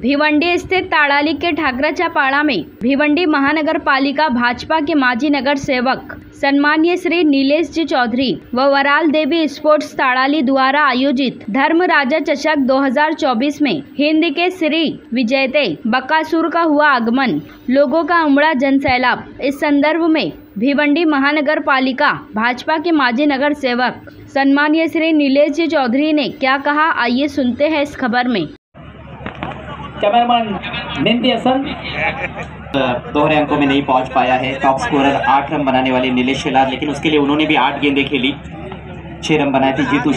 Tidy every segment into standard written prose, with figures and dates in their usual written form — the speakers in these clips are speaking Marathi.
भिवंडी स्थित ताड़ाली के ठाकराचा पाड़ा में भिवंडी महानगर पालिका भाजपा के माजी नगर सेवक सम्मानीय श्री नीलेश जी चौधरी व वराल देवी स्पोर्ट्स ताड़ाली द्वारा आयोजित धर्म राजा चषक 2024 में हिंद के श्री विजेते बकासुर का हुआ आगमन, लोगों का उमड़ा जनसैलाब। इस संदर्भ में भिवंडी महानगर पालिका भाजपा के माजी नगर सेवक सम्मानीय श्री नीलेश जी चौधरी ने क्या कहा, आइए सुनते हैं इस खबर में। कैमरामैन मेहंदी हसन दोहरे अंकों में नहीं पहुंच पाया है। टॉप स्कोरर 8 रन बनाने वाले नीलेश शेलार, लेकिन उसके लिए उन्होंने भी 8 गेंदें खेली, 6 रन बनाए थे। जीतू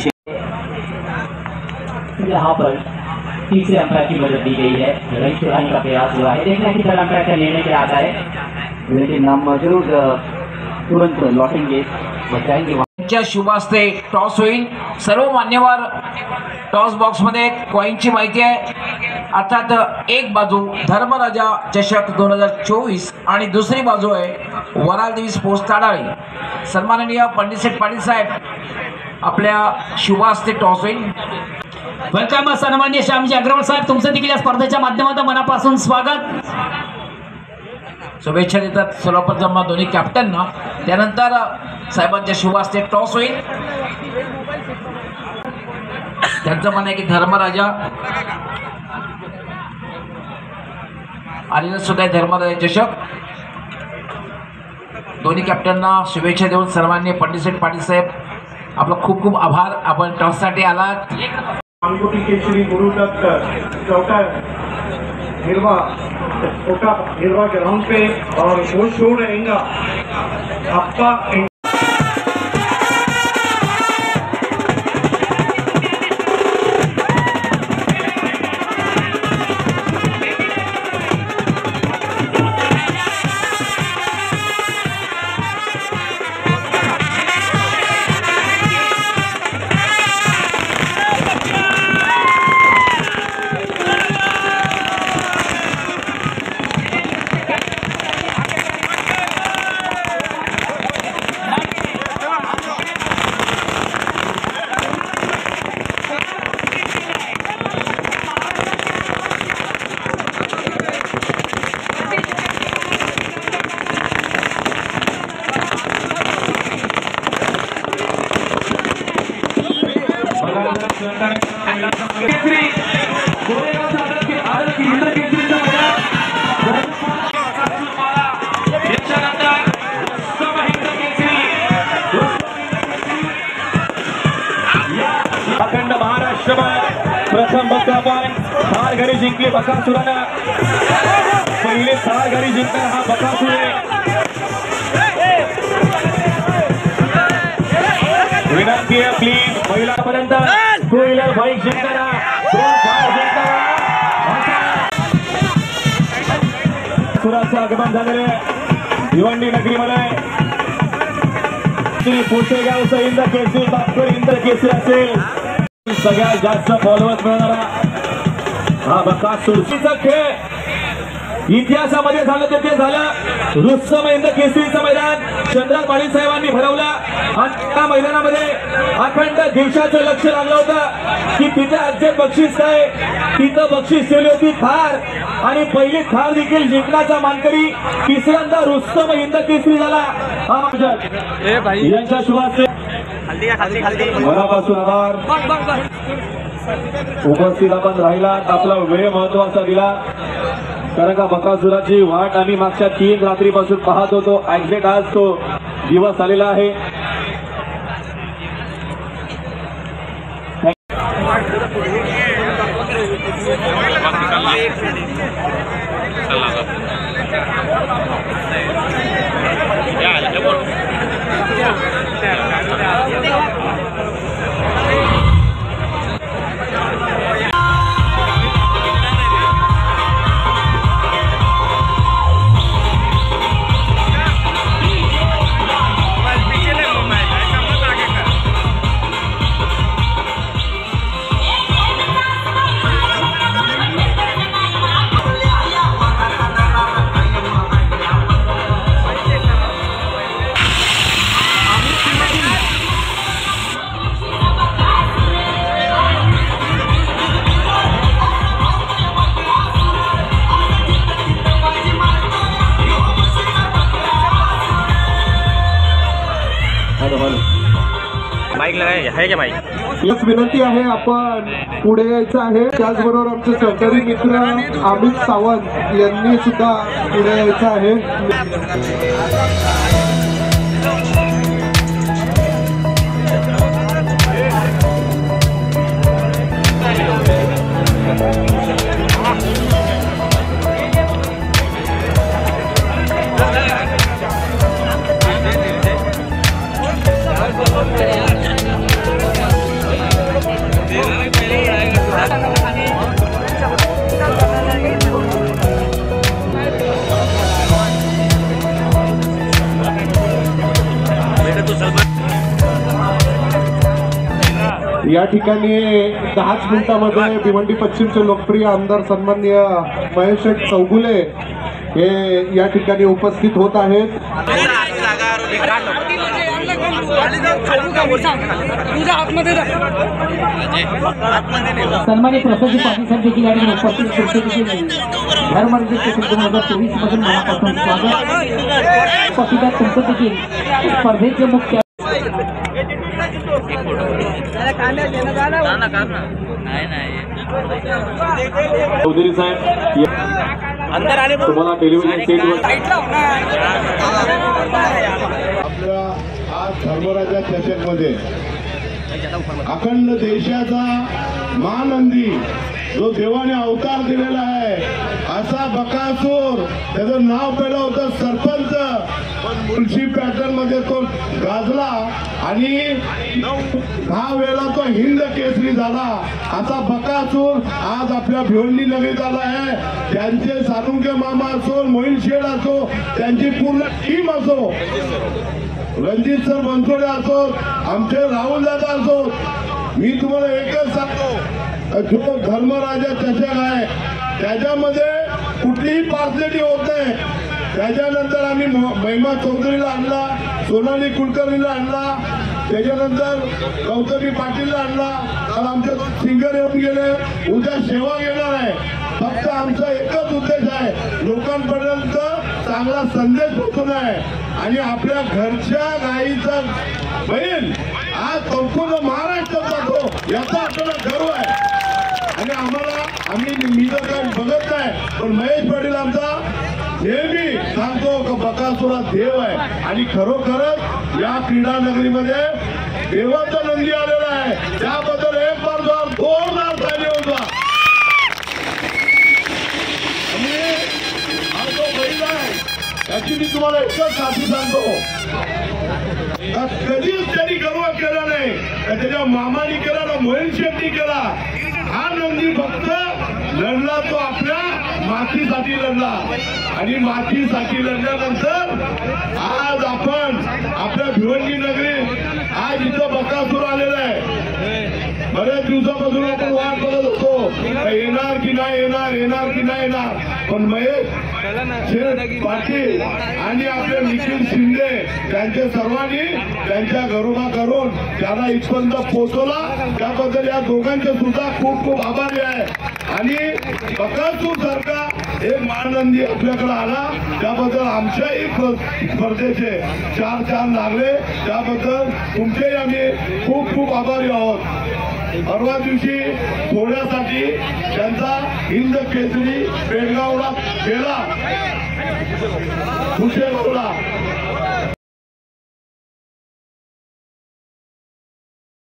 यहाँ पर तीसरे अंपायर की मदद दी गई है, रन चुराने का प्रयास हुआ है। देखना कि थर्ड अंपायर का निर्णय क्या आता है, लेकिन नाम जरूर तुरंत लौटेंगे, बचाएंगे। शुभ हस्ते टॉस होईल। सर्व मान्यवर टॉस बॉक्स मध्ये कॉइनची माहिती आहे, अर्थात एक बाजू धर्मराजा चषक 2024 आणि दुसरी बाजू आहे वराल देवी स्पोर्ट्स ताडाळी। सन्माननीय पंडित सेठ पाटील साहेब आपल्या शुभ हस्ते टॉस होईल। वेलकम सन्माननीय श्यामजी अग्रवाल साहेब, तुमचं देखील या स्पर्धेच्या माध्यमातून मनापासून स्वागत, शुभेच्छा देतात सर्वप्रथम दोन्ही कॅप्टनना। त्यानंतर साहेबांच्या शुभ हस्ते टॉस होईल। त्यांचं म्हणणं आहे की धर्मराजा आलेलं सुद्धा धर्मराजा चषक। दोन्ही कॅप्टनना शुभेच्छा देऊन सर्वांनी पंडित सेठ पाटील साहेब आपलं खूप खूप आभार, आपण टॉससाठी आलात। अंगुठी केसरी गुरु दत्त चौथा निर्वा ग्राउंड पे और वो शो रहेगा आपका। अखंड महाराष्ट्रभर प्रथम बकापान 4 घरी जिंकले बकासुरानं। पहिले 4 घरी जिंकणारा हा बकासूर आहे। विनंती आहे प्लीज महिलापर्यंत 2 व्हीलर बाईक जिंकणारा, 2 कार जिंकणारा सुराचं आगमन झालेलं आहे भिवंडी नगरीमध्ये। पुसेगावचं इंद्र केसरी बापकर इंद्र केसरी असेल, सगळ्यात जास्त फॉलोअर्स मिळणारा हा बकासूर। खेळ इतिहासामध्ये झालं ते झालं। रुस्तम इंद्र केसरीचं मैदान चंद्रकांत पाटील साहेबांनी भरवलं आणि त्या मैदानामध्ये अखंड देशाचं लक्ष लागलं होतं की तिथे अध्यक्ष बक्षीस काय, तिथं बक्षीस ठेवली होती थार, आणि पहिली थार देखील जिंकण्याचा मानकरी तिसऱ्यांदा रुस्तम इंद्र केसरी झाला। यांच्या शुभाचे मनापासून आभार। उपस्थित आपण राहिला, आपला वेळ महत्वाचा दिला, कारण का बकासुराची वाट आम्ही मागच्या 3 रात्रीपासून पाहत होतो। एक्झॅक्ट आज तो दिवस आलेला आहे। पीछे माईक लगाय आहे का माईक? एक विनंती आहे, आपण पुढे यायचं आहे. त्याचबरोबर आमचे सहकारी मित्र अमित सावंत यांनी सुद्धा पुढे यायचं आहे. या ठिकाणी 10 मिनिटांमध्ये भिवंडी पश्चिमचे लोकप्रिय आमदार सन्माननीय महेश चौगुले हे या ठिकाणी उपस्थित होत आहेत. सन्मानित प्रसाद पाटील साहेब देखील या ठिकाणी उपस्थित देखील धर्मरंजित केसरी 2024 मधून मनापासून स्वागत. उपस्थित तुमचं देखील स्पर्धेचे मुख्य चौधरी साहेब तुम्हाला टेलिव्हिजन सेटवर आपल्या आज धर्मराजा चषकमध्ये अखंड देशाचा महानंदी जो देवाने अवतार दिलेला आहे असा बकासूर, त्याचं नाव पहिलं होतं सरपंच, मुळशी पॅटर्न मध्ये तो गाजला आणि 10 वेळा तो हिंद केसरी झाला. असा बकासूर आज आपल्या भिवंडी नगरीत आला आहे. त्यांचे सानुंके मामा असो, मोहिल शेठ असो, त्यांची पूर्ण टीम असो, रणजित सर बनसोडे असो, आमचे राहुल दादा असो, मी तुम्हाला एकच सांगतो, जो धर्मराजा चषक आहे त्याच्यामध्ये कुठलीही पार्सलिटी होत नाही. त्याच्यानंतर आम्ही महिमा चौधरीला आणला, सोनाली कुलकर्णीला आणला, त्याच्यानंतर गौतमी पाटीलला आणला. काल आमचे सिंगर येऊन गेले, उद्या सेवा घेणार आहे. फक्त आमचा एकच उद्देश आहे, लोकांपर्यंत चांगला संदेश पोहोचवणं आहे आणि आपल्या घरच्या गाईचा बैल आज संपूर्ण महाराष्ट्रात जातो याचा आपल्याला गर्व आहे. आणि मी तर काही बघत नाही, पण महेश पाटील आमचा नेहमी सांगतो का बकासुरा देव आहे आणि खरोखरच या क्रीडा नगरीमध्ये देवाचा नंदी आलेला आहे. त्याबद्दल एक बार जोरदार ताली होता. आणि हा जो बैल आहे त्याची मी तुम्हाला एकच साथी सांगतो, कधीच त्यांनी गर्व केला नाही, त्याच्या मामानी केला ना मोहिल शेट्टी केला. हा नंदी फक्त लढला तो आपल्या मातीसाठी लढला आणि मातीसाठी लढल्यानंतर आज आपण आपल्या भिवंडी नगरीत आज इथं बकासूर आलेला आहे. बऱ्याच दिवसापासून आपण वाट बघत होतो येणार की नाही येणार, येणार की नाही येणार, पण महेश पाटील आणि आपले निखिल शिंदे त्यांच्या सर्वांनी त्यांच्या घरोबा करून त्यांना इथपर्यंत पोहोचवला. त्याबद्दल या दोघांचे सुद्धा खूप खूप आभारी आहे. आणि बकासूर सारखा एक महानंदी आपल्याकडे आला त्याबद्दल आमच्याही स्पर्धेचे 4 लागले, त्याबद्दल तुमचेही आम्ही खूप खूप आभारी आहोत. परवा दिवशी थोड्यासाठी त्यांचा हिंद केसरी पेडगावला गेला, कुशेगावला